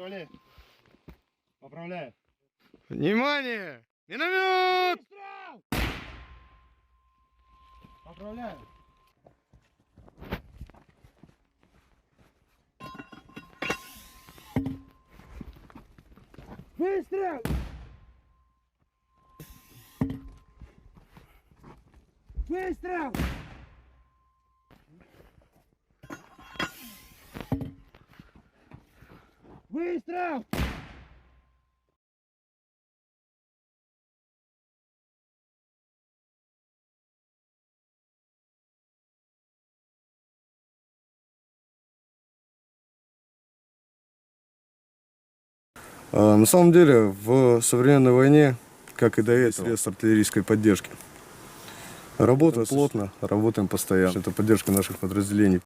Стволе. Поправляй. Внимание! Миномет! Поправляй. Выстрел! Выстрел! Выстрел! На самом деле, в современной войне, как и до этого, средств артиллерийской поддержки. Работаем плотно, работаем постоянно. Это поддержка наших подразделений.